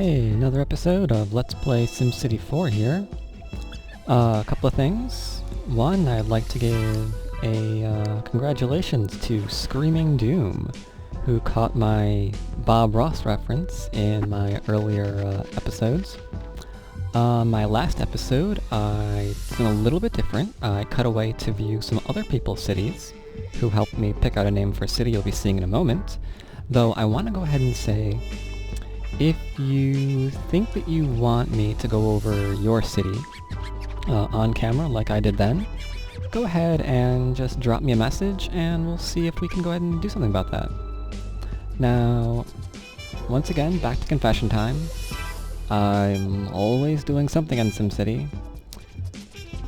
Hey, another episode of Let's Play SimCity 4 here. A couple of things. One, I'd like to give a congratulations to Screaming Doom, who caught my Bob Ross reference in my earlier episodes. My last episode, I did a little bit different. I cut away to view some other people's cities, who helped me pick out a name for a city you'll be seeing in a moment. Though I want to go ahead and say, if you think that you want me to go over your city on camera like I did then, go ahead and just drop me a message and we'll see if we can go ahead and do something about that. Now, once again, back to confession time. I'm always doing something on SimCity.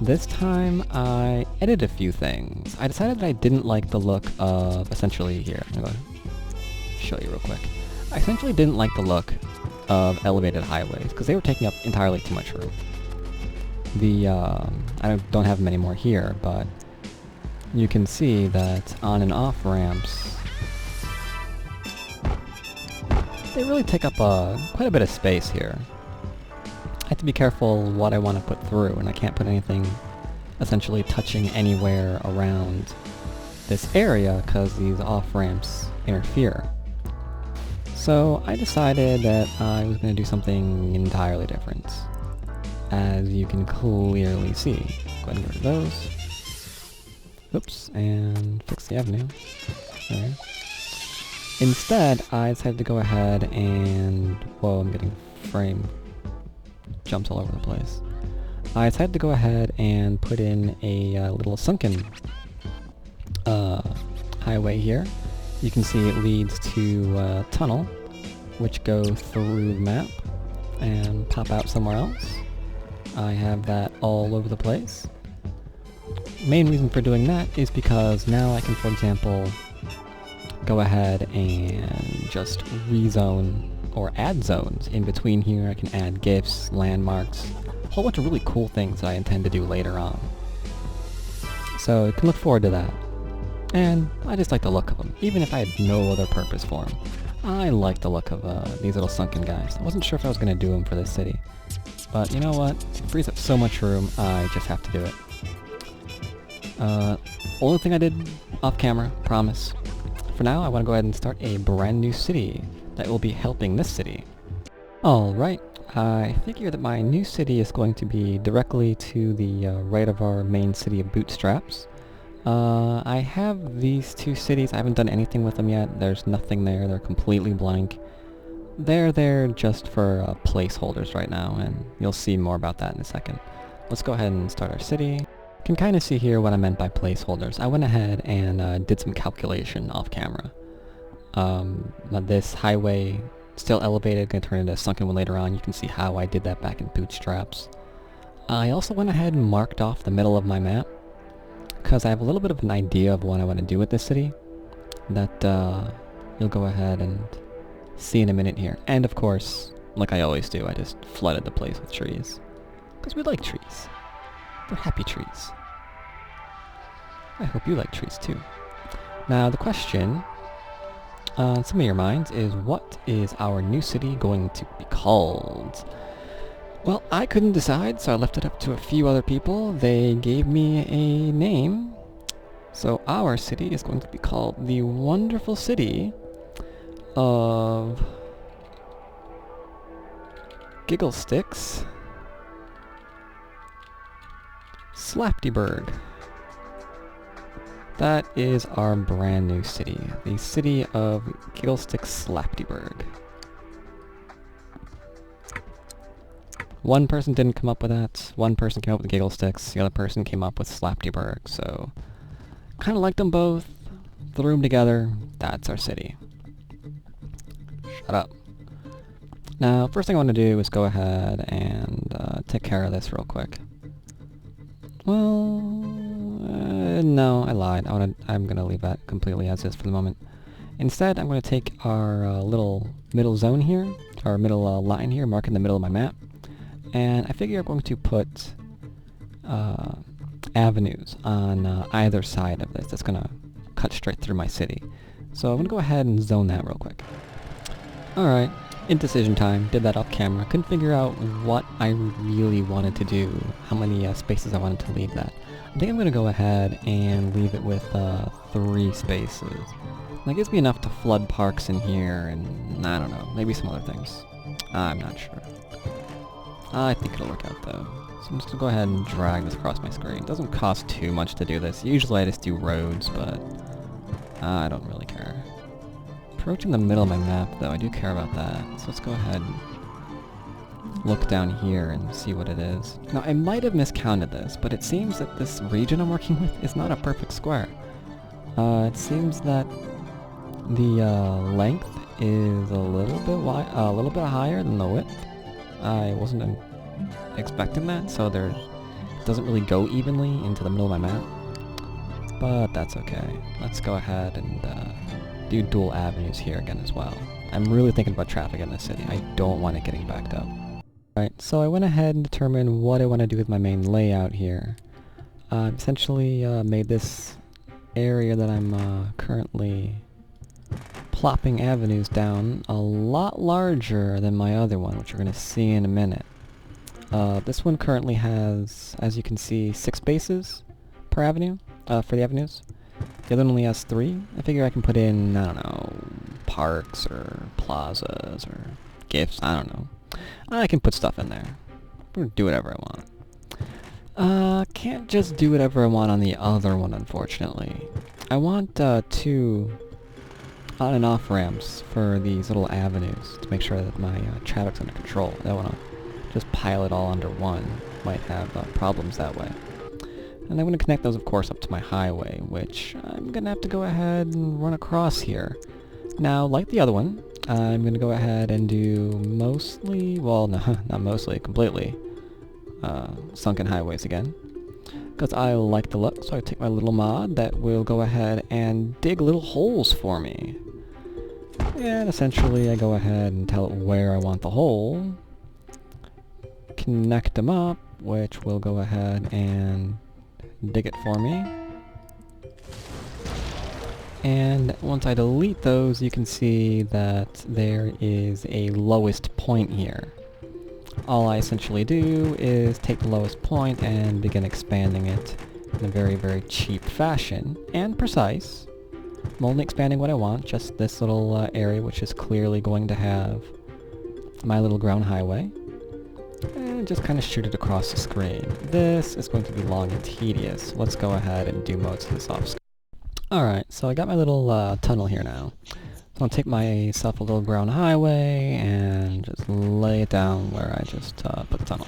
This time I edited a few things. I decided that I didn't like the look of essentially here. I'm going to show you real quick. I essentially didn't like the look of elevated highways, because they were taking up entirely too much room. I don't have many more here, but you can see that on and off ramps, they really take up quite a bit of space here. I have to be careful what I want to put through, and I can't put anything essentially touching anywhere around this area, because these off ramps interfere. So I decided that I was going to do something entirely different, as you can clearly see. Go ahead and get rid of those. Oops, and fix the avenue. There. Instead, I decided to go ahead and... Whoa, I'm getting frame jumps all over the place. I decided to go ahead and put in a little sunken highway here. You can see it leads to a tunnel, which go through the map and pop out somewhere else. I have that all over the place. Main reason for doing that is because now I can, for example, go ahead and just rezone or add zones in between here. I can add GIFs, landmarks, a whole bunch of really cool things that I intend to do later on. So you can look forward to that. And I just like the look of them, even if I had no other purpose for them. I like the look of these little sunken guys. I wasn't sure if I was going to do them for this city. But you know what? It frees up so much room, I just have to do it. Only thing I did off camera, promise. For now, I want to go ahead and start a brand new city that will be helping this city. Alright, I figure that my new city is going to be directly to the right of our main city of BootStraps. I have these two cities. I haven't done anything with them yet. There's nothing there. They're completely blank. They're there just for placeholders right now, and you'll see more about that in a second. Let's go ahead and start our city. You can kind of see here what I meant by placeholders. I went ahead and did some calculation off camera. This highway, still elevated, going to turn into a sunken one later on. You can see how I did that back in BootStraps. I also went ahead and marked off the middle of my map, because I have a little bit of an idea of what I want to do with this city that you'll go ahead and see in a minute here. And of course, like I always do, I just flooded the place with trees. Because we like trees. They're happy trees. I hope you like trees too. Now the question on some of your minds is, what is our new city going to be called? Well, I couldn't decide, so I left it up to a few other people. They gave me a name. So our city is going to be called the wonderful city of Gigglessticks, Slapdyburg. That is our brand new city. The city of Gigglesticks, Slapdyburg. One person didn't come up with that. One person came up with Gigglesticks. The other person came up with Slapdyburg. So, kind of liked them both. Threw them together. That's our city. Shut up. Now, first thing I want to do is go ahead and take care of this real quick. Well, no, I lied. I'm going to leave that completely as is for the moment. Instead, I'm going to take our little middle zone here, our middle line here, mark in the middle of my map. And I figure I'm going to put avenues on either side of this. That's going to cut straight through my city. So I'm going to go ahead and zone that real quick. Alright, Indecision time, did that off camera. Couldn't figure out what I really wanted to do, how many spaces I wanted to leave that. I think I'm going to go ahead and leave it with 3 spaces. That gives me enough to flood parks in here, and I don't know, maybe some other things. I'm not sure. I think it'll work out though. So I'm just going to go ahead and drag this across my screen. It doesn't cost too much to do this. Usually I just do roads, but I don't really care. Approaching the middle of my map though, I do care about that. So let's go ahead and look down here and see what it is. Now I might have miscounted this, but it seems that this region I'm working with is not a perfect square. It seems that the length is a little bit higher than the width. I wasn't expecting that, so it doesn't really go evenly into the middle of my map. But that's okay. Let's go ahead and do dual avenues here again as well. I'm really thinking about traffic in this city. I don't want it getting backed up. Alright, so I went ahead and determined what I want to do with my main layout here. I've essentially made this area that I'm currently plopping avenues down a lot larger than my other one, which you're going to see in a minute. This one currently has, as you can see, 6 spaces per avenue for the avenues. The other one only has 3. I figure I can put in, I don't know, parks or plazas or gifts, I don't know. I can put stuff in there. I'm gonna do whatever I want. Can't just do whatever I want on the other one, unfortunately. I want 2 on and off ramps for these little avenues to make sure that my traffic's under control. I don't want to just pile it all under one. Might have problems that way. And I'm going to connect those, of course, up to my highway, which I'm going to have to go ahead and run across here. Now, like the other one, I'm going to go ahead and do mostly, well, no, not mostly, completely, sunken highways again. Because I like the look, so I take my little mod that will go ahead and dig little holes for me. And essentially I go ahead and tell it where I want the hole, connect them up, which will go ahead and dig it for me. And once I delete those, you can see that there is a lowest point here. All I essentially do is take the lowest point and begin expanding it in a very, very cheap fashion, and precise. I'm only expanding what I want, just this little area, which is clearly going to have my little ground highway. And just kind of shoot it across the screen. This is going to be long and tedious. Let's go ahead and do most of this off screen. Alright, so I got my little tunnel here now. So I'll take myself a little ground highway and just lay it down where I just put the tunnel.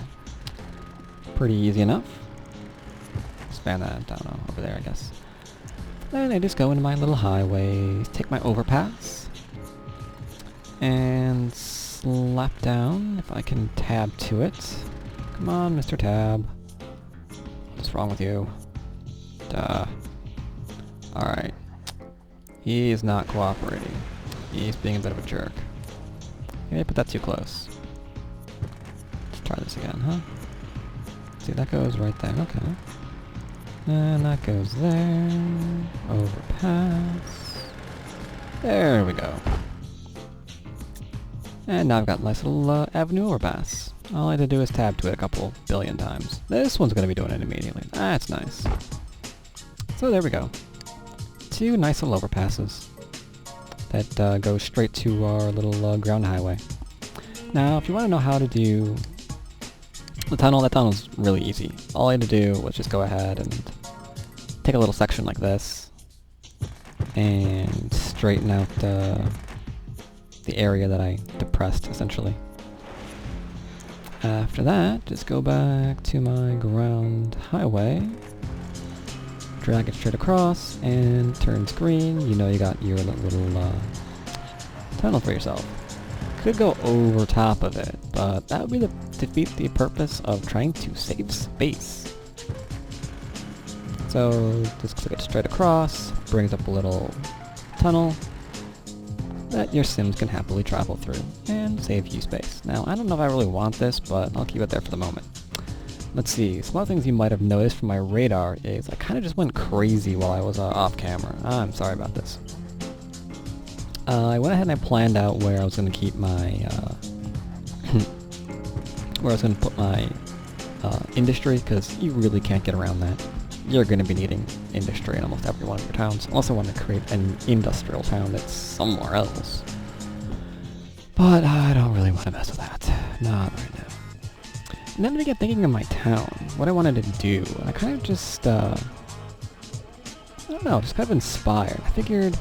Pretty easy enough. Expand that down over there, I guess. Then I just go into my little highway, take my overpass, and slap down, if I can tab to it. Come on, Mr. Tab. What's wrong with you? Duh. Alright. He is not cooperating. He's being a bit of a jerk. Maybe I put that too close. Let's try this again, huh? See, that goes right there. Okay. And that goes there. Overpass. There we go. And now I've got a nice little avenue overpass. All I had to do is tab to it a couple billion times. This one's going to be doing it immediately. That's nice. So there we go. 2 nice little overpasses that go straight to our little ground highway. Now, if you want to know how to do the tunnel, that tunnel's really easy. All I had to do was just go ahead and take a little section like this and straighten out the area that I depressed, essentially. After that, just go back to my ground highway, drag it straight across, and turns green. You know you got your little tunnel for yourself. Could go over top of it, but that would defeat the purpose of trying to save space. So just click it straight across, brings up a little tunnel that your Sims can happily travel through and save you space. Now, I don't know if I really want this, but I'll keep it there for the moment. Let's see, some other things you might have noticed from my radar is I kind of just went crazy while I was off camera. I'm sorry about this. I went ahead and I planned out where I was going to keep my, where I was going to put my industry, because you really can't get around that. You're going to be needing industry in almost every one of your towns, unless I want to create an industrial town that's somewhere else. But I don't really want to mess with that. Not right now. And then I began thinking of my town, what I wanted to do, and I kind of just, I don't know, just kind of inspired. I figured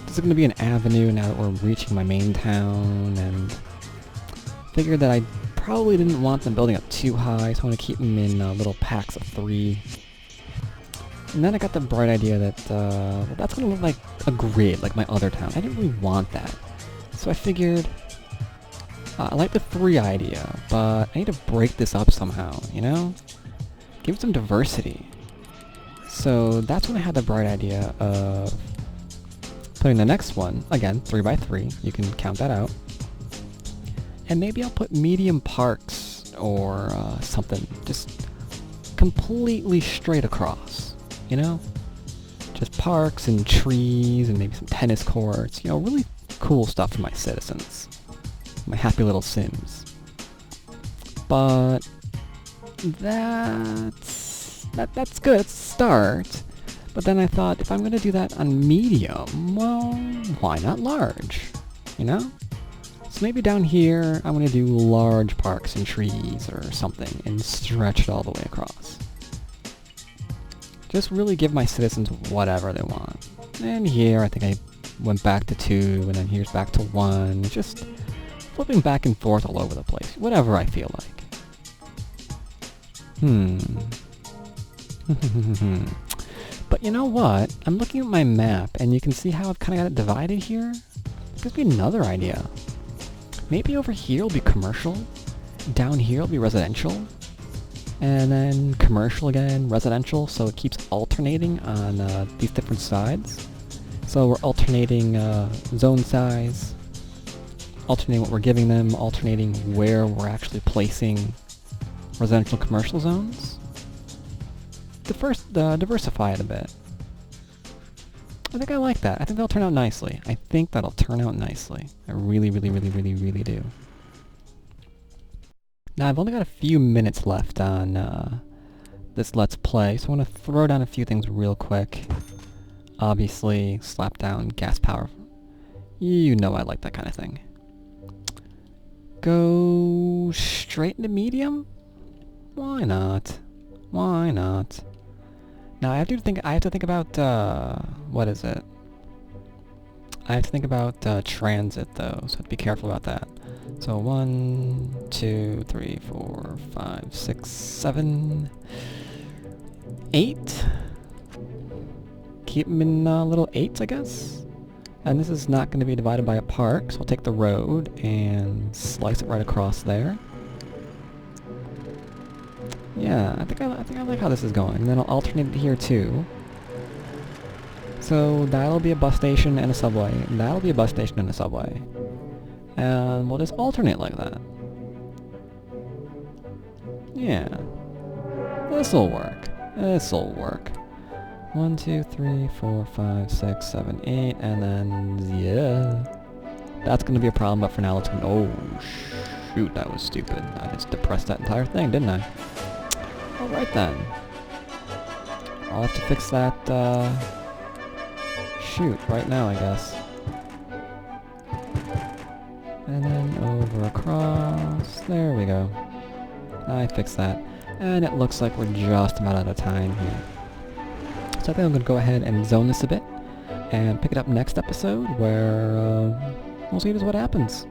this is going to be an avenue now that we're reaching my main town, and figured that I probably didn't want them building up too high, so I want to keep them in little packs of 3. And then I got the bright idea that, well, that's going to look like a grid, like my other town. I didn't really want that. So I figured, I like the 3 idea, but I need to break this up somehow, you know? Give it some diversity. So that's when I had the bright idea of putting the next one, again, 3x3, you can count that out. And maybe I'll put medium parks or something, just completely straight across, you know? Just parks and trees and maybe some tennis courts, you know, really cool stuff for my citizens. My happy little Sims. But that's good, it's a start. But then I thought, if I'm going to do that on medium, well, why not large? You know? So maybe down here, I'm going to do large parks and trees or something and stretch it all the way across. Just really give my citizens whatever they want. And here, I think I went back to 2, and then here's back to 1. Just flipping back and forth all over the place. Whatever I feel like. But you know what? I'm looking at my map, and you can see how I've kind of got it divided here. It gives me another idea. Maybe over here will be commercial, down here will be residential, and then commercial again, residential, so it keeps alternating on these different sides. So we're alternating zone size, alternating what we're giving them, alternating where we're actually placing residential commercial zones. Diversify it a bit. I think I like that. I think that'll turn out nicely. I really, really, really, really, really do. Now, I've only got a few minutes left on this Let's Play, so I want to throw down a few things real quick. Obviously, slap down gas power. You know I like that kind of thing. Go straight into medium? Why not? Why not? Now I have to think about what is it? I have to think about transit though, so I have to be careful about that. So 1, 2, 3, 4, 5, 6, 7, 8. Keep them in little 8s, I guess. And this is not going to be divided by a park, so I'll take the road and slice it right across there. Yeah, I think I like how this is going. And then I'll alternate it here too. So that'll be a bus station and a subway. And that'll be a bus station and a subway. And we'll just alternate like that. Yeah. This'll work. This'll work. 1, 2, 3, 4, 5, 6, 7, 8, and then yeah. That's gonna be a problem, but for now let's go. Oh shoot, that was stupid. I just depressed that entire thing, didn't I? Alright then. I'll have to fix that, shoot, right now, I guess. And then over across. There we go. I fixed that. And it looks like we're just about out of time here. So I think I'm going to go ahead and zone this a bit. And pick it up next episode where, we'll see just what happens.